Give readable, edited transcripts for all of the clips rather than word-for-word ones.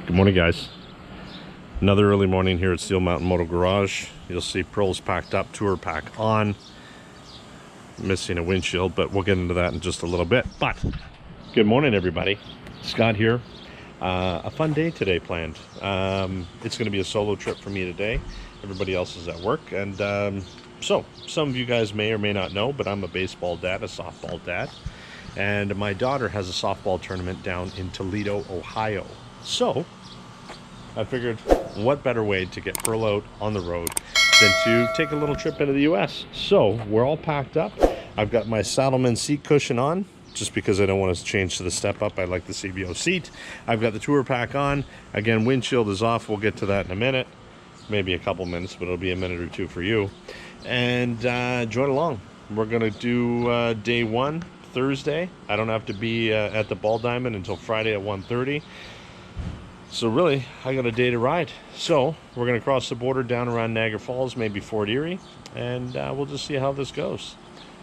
Good morning, guys. Another early morning here at Steel Mountain Moto Garage. You'll see Pearl's packed up, tour pack on. Missing a windshield, but we'll get into that in just a little bit. But good morning, everybody. Scott here. A fun day today planned. It's going to be a solo trip for me today. Everybody else is at work, and so some of you guys may or may not know, but I'm a baseball dad, a softball dad, and my daughter has a softball tournament down in Toledo, Ohio. So I figured, what better way to get Pearl out on the road than to take a little trip into the US. So we're all packed up. I've got my Saddleman seat cushion on, just because I don't want to change to the step up. I like the CVO seat. I've got the tour pack on. Again, windshield is off. We'll get to that in a minute. Maybe a couple minutes, but it'll be a minute or two for you. And join along. We're going to do day one, Thursday. I don't have to be at the Ball Diamond until Friday at 1:30. So really, I got a day to ride. So we're going to cross the border down around Niagara Falls, maybe Fort Erie, and we'll just see how this goes.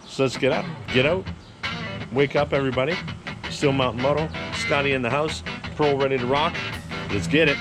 So let's get up, get out, wake up, everybody. Steel Mountain Moto, Scotty in the house, Pearl ready to rock. Let's get it.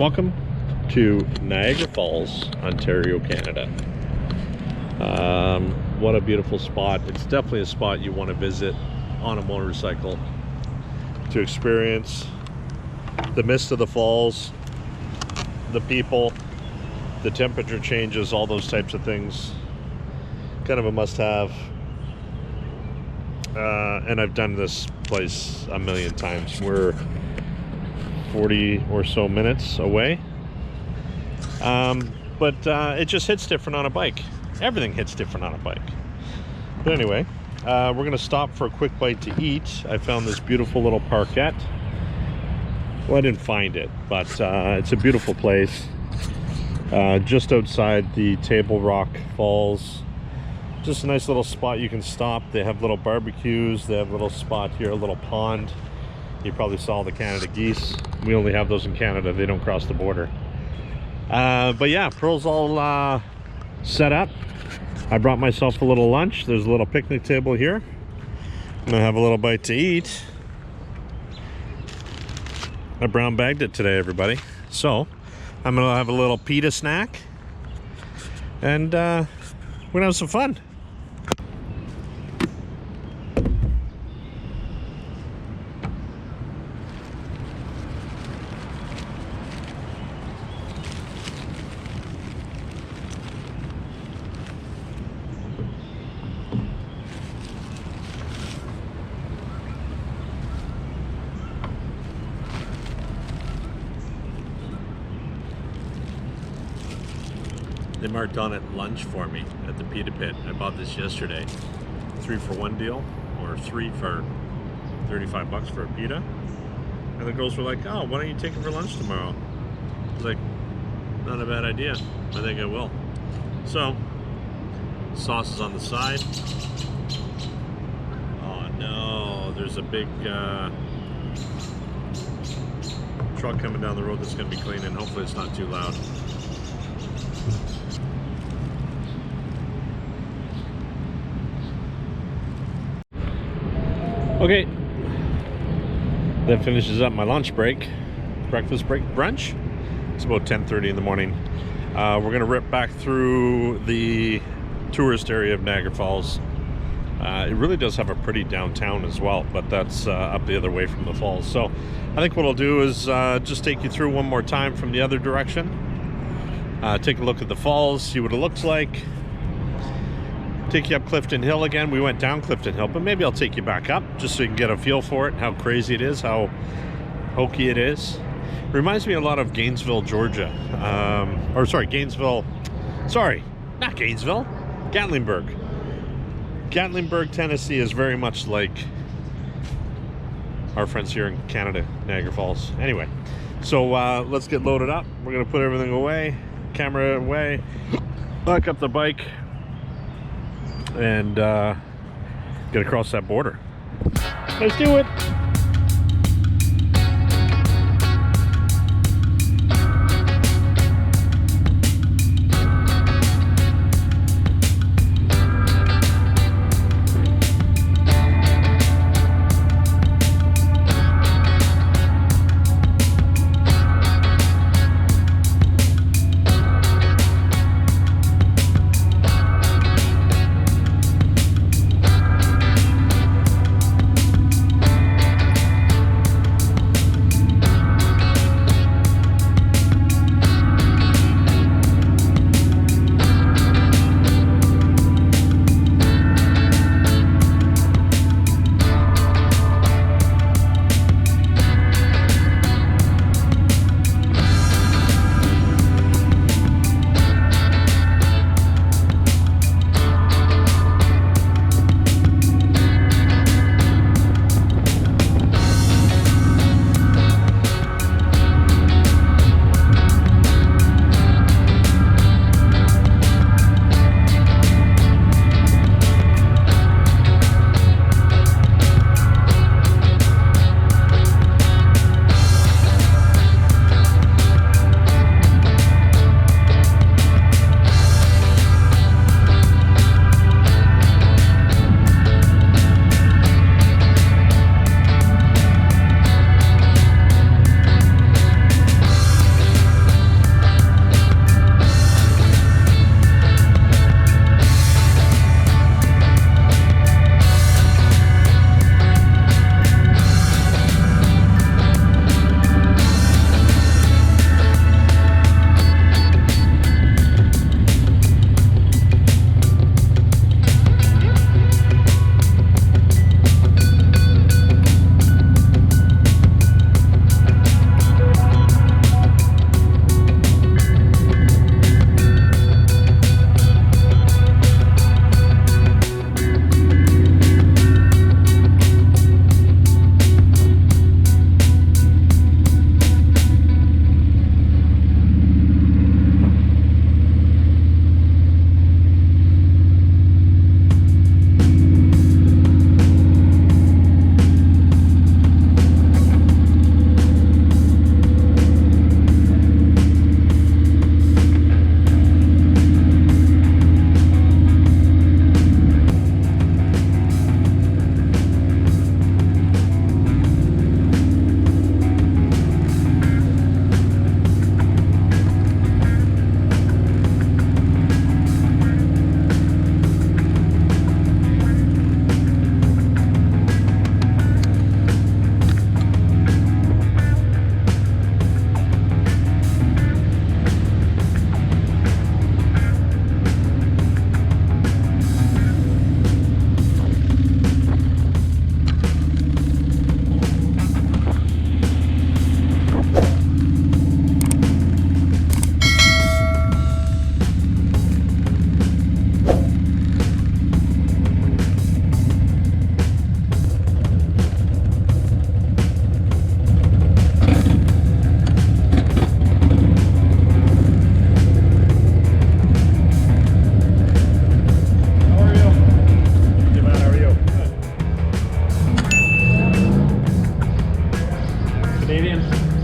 Welcome to Niagara Falls, Ontario, Canada. What a beautiful spot. It's definitely a spot you want to visit on a motorcycle to experience the mist of the falls, the people, the temperature changes, all those types of things. Kind of a must-have. And I've done this place a million times. We're 40 or so minutes away. But it just hits different on a bike. Everything hits different on a bike. But anyway, we're gonna stop for a quick bite to eat. I found this beautiful little parkette. Well, I didn't find it, but it's a beautiful place. Just outside the Table Rock Falls. Just a nice little spot you can stop. They have little barbecues. They have a little spot here, a little pond. You probably saw the Canada geese. We only have those in Canada. They don't cross the border. But yeah, Pearl's all set up. I brought myself a little lunch. There's a little picnic table here. I'm gonna have a little bite to eat. I brown bagged it today, everybody. So I'm gonna have a little pita snack, and we're gonna have some fun. They marked on it lunch for me at the pita pit. I bought this yesterday. 3-for-1 deal, or 3 for 35 bucks for a pita. And the girls were like, oh, why don't you take it for lunch tomorrow? I was like, not a bad idea. I think I will. So, sauce is on the side. Oh no, there's a big truck coming down the road that's gonna be cleaning. Hopefully it's not too loud. Okay, that finishes up my lunch break, breakfast break, brunch. It's about 10:30 in the morning. We're gonna rip back through the tourist area of Niagara Falls. It really does have a pretty downtown as well, but that's up the other way from the falls. So I think what I'll do is just take you through one more time from the other direction. Take a look at the falls, see what it looks like. Take you up Clifton Hill again. We went down Clifton Hill, but maybe I'll take you back up just so you can get a feel for it, how crazy it is, how hokey it is. Reminds me a lot of Gainesville, Georgia. Not Gainesville, Gatlinburg. Gatlinburg, Tennessee is very much like our friends here in Canada, Niagara Falls. Anyway, so let's get loaded up. We're gonna put everything away, camera away, back up the bike, and get across that border. Let's do it.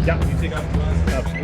Yeah. Can you take off the glass? Absolutely.